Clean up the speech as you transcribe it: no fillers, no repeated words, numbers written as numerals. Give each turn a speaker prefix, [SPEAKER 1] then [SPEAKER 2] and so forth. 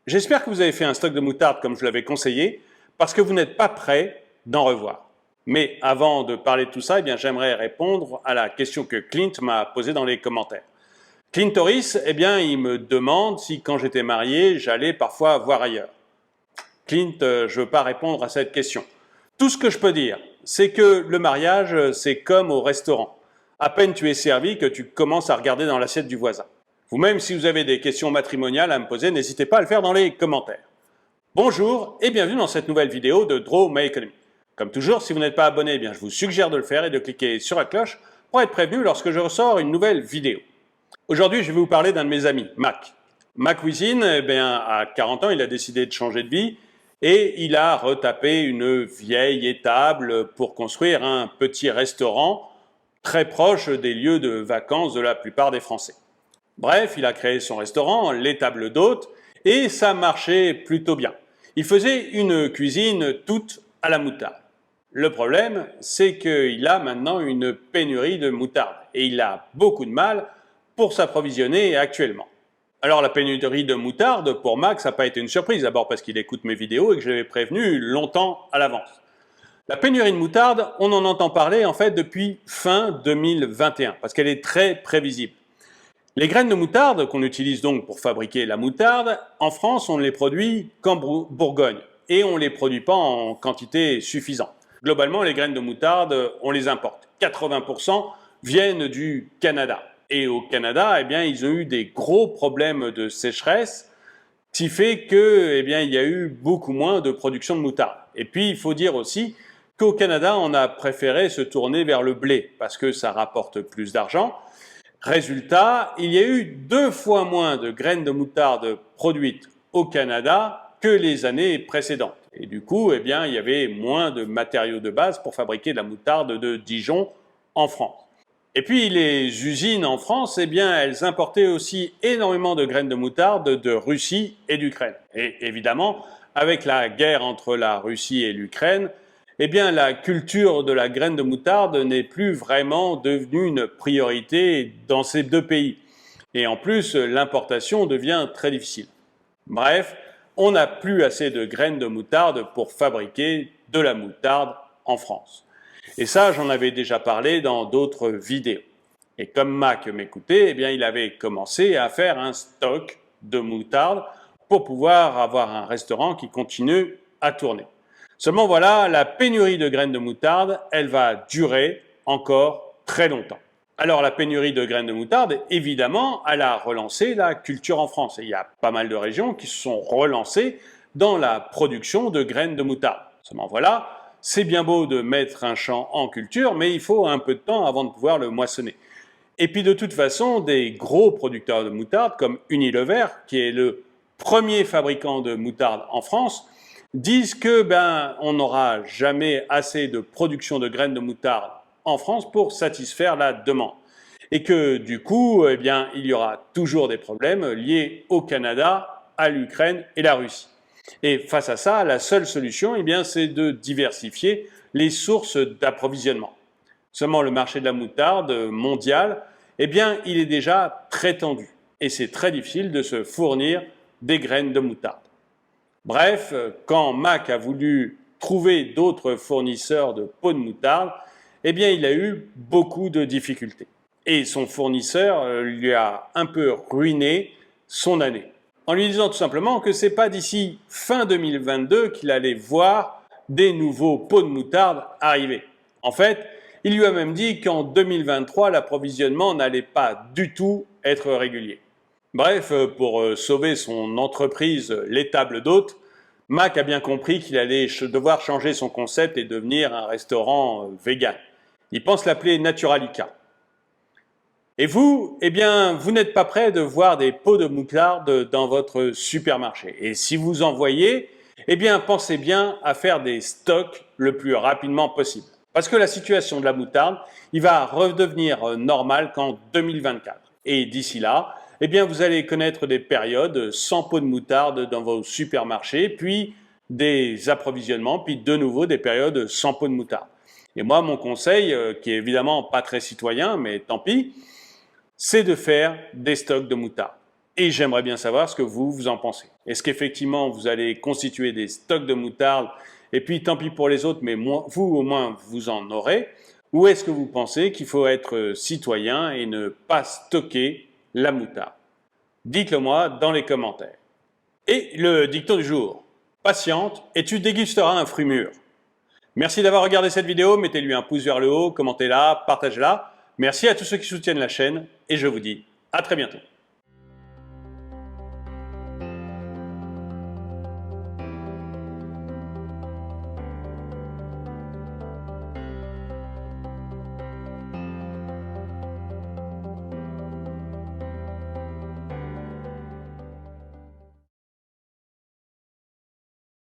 [SPEAKER 1] J'espère que vous avez fait un stock de moutarde comme je l'avais conseillé, parce que vous n'êtes pas prêt d'en revoir. Mais avant de parler de tout ça, j'aimerais répondre à la question que Clint m'a posée dans les commentaires. Clint Torres, il me demande si quand j'étais marié, j'allais parfois voir ailleurs. Clint, je ne veux pas répondre à cette question. Tout ce que je peux dire, c'est que le mariage, c'est comme au restaurant. À peine tu es servi que tu commences à regarder dans l'assiette du voisin. Vous-même, si vous avez des questions matrimoniales à me poser, n'hésitez pas à le faire dans les commentaires. Bonjour et bienvenue dans cette nouvelle vidéo de Draw My Economy. Comme toujours, si vous n'êtes pas abonné, je vous suggère de le faire et de cliquer sur la cloche pour être prévenu lorsque je ressors une nouvelle vidéo. Aujourd'hui, je vais vous parler d'un de mes amis, Mac. Mac Wisin, à 40 ans, il a décidé de changer de vie et il a retapé une vieille étable pour construire un petit restaurant très proche des lieux de vacances de la plupart des Français. Bref, il a créé son restaurant, l'étable d'hôtes, et ça marchait plutôt bien. Il faisait une cuisine toute à la moutarde. Le problème, c'est qu'il a maintenant une pénurie de moutarde et il a beaucoup de mal pour s'approvisionner actuellement. Alors la pénurie de moutarde, pour Mac, ça n'a pas été une surprise, d'abord parce qu'il écoute mes vidéos et que je l'avais prévenu longtemps à l'avance. La pénurie de moutarde, on en entend parler en fait depuis fin 2021, parce qu'elle est très prévisible. Les graines de moutarde, qu'on utilise donc pour fabriquer la moutarde, en France, on ne les produit qu'en Bourgogne et on ne les produit pas en quantité suffisante. Globalement, les graines de moutarde, on les importe. 80% viennent du Canada. Et au Canada, ils ont eu des gros problèmes de sécheresse, ce qui fait que, il y a eu beaucoup moins de production de moutarde. Et puis, il faut dire aussi qu'au Canada, on a préféré se tourner vers le blé parce que ça rapporte plus d'argent. Résultat, il y a eu 2 fois moins de graines de moutarde produites au Canada que les années précédentes. Et du coup, il y avait moins de matériaux de base pour fabriquer de la moutarde de Dijon en France. Et puis, les usines en France, elles importaient aussi énormément de graines de moutarde de Russie et d'Ukraine. Et évidemment, avec la guerre entre la Russie et l'Ukraine, la culture de la graine de moutarde n'est plus vraiment devenue une priorité dans ces deux pays. Et en plus, l'importation devient très difficile. Bref, on n'a plus assez de graines de moutarde pour fabriquer de la moutarde en France. Et ça, j'en avais déjà parlé dans d'autres vidéos. Et comme Mac m'écoutait, il avait commencé à faire un stock de moutarde pour pouvoir avoir un restaurant qui continue à tourner. Seulement voilà, la pénurie de graines de moutarde, elle va durer encore très longtemps. Alors la pénurie de graines de moutarde, évidemment, elle a relancé la culture en France. Et il y a pas mal de régions qui se sont relancées dans la production de graines de moutarde. Seulement voilà, c'est bien beau de mettre un champ en culture, mais il faut un peu de temps avant de pouvoir le moissonner. Et puis de toute façon, des gros producteurs de moutarde comme Unilever, qui est le premier fabricant de moutarde en France, disent que on n'aura jamais assez de production de graines de moutarde en France pour satisfaire la demande. Et que du coup, il y aura toujours des problèmes liés au Canada, à l'Ukraine et la Russie. Et face à ça, la seule solution, c'est de diversifier les sources d'approvisionnement. Seulement le marché de la moutarde mondial, il est déjà très tendu. Et c'est très difficile de se fournir des graines de moutarde. Bref, quand Mac a voulu trouver d'autres fournisseurs de pots de moutarde, il a eu beaucoup de difficultés. Et son fournisseur lui a un peu ruiné son année. En lui disant tout simplement que c'est pas d'ici fin 2022 qu'il allait voir des nouveaux pots de moutarde arriver. En fait, il lui a même dit qu'en 2023, l'approvisionnement n'allait pas du tout être régulier. Bref, pour sauver son entreprise, l'étable d'hôtes, Mac a bien compris qu'il allait devoir changer son concept et devenir un restaurant vegan. Il pense l'appeler Naturalica. Et vous, vous n'êtes pas prêt de voir des pots de moutarde dans votre supermarché. Et si vous en voyez, pensez bien à faire des stocks le plus rapidement possible. Parce que la situation de la moutarde, il va redevenir normal qu'en 2024. Et d'ici là, vous allez connaître des périodes sans pots de moutarde dans vos supermarchés, puis des approvisionnements, puis de nouveau des périodes sans pots de moutarde. Et moi, mon conseil, qui est évidemment pas très citoyen, mais tant pis, c'est de faire des stocks de moutarde. Et j'aimerais bien savoir ce que vous en pensez. Est-ce qu'effectivement vous allez constituer des stocks de moutarde et puis tant pis pour les autres, mais vous au moins vous en aurez? Ou est-ce que vous pensez qu'il faut être citoyen et ne pas stocker la moutarde? Dites-le moi dans les commentaires. Et le dicton du jour. Patiente et tu dégusteras un fruit mûr. Merci d'avoir regardé cette vidéo, mettez-lui un pouce vers le haut, commentez-la, partagez-la. Merci à tous ceux qui soutiennent la chaîne et je vous dis à très bientôt.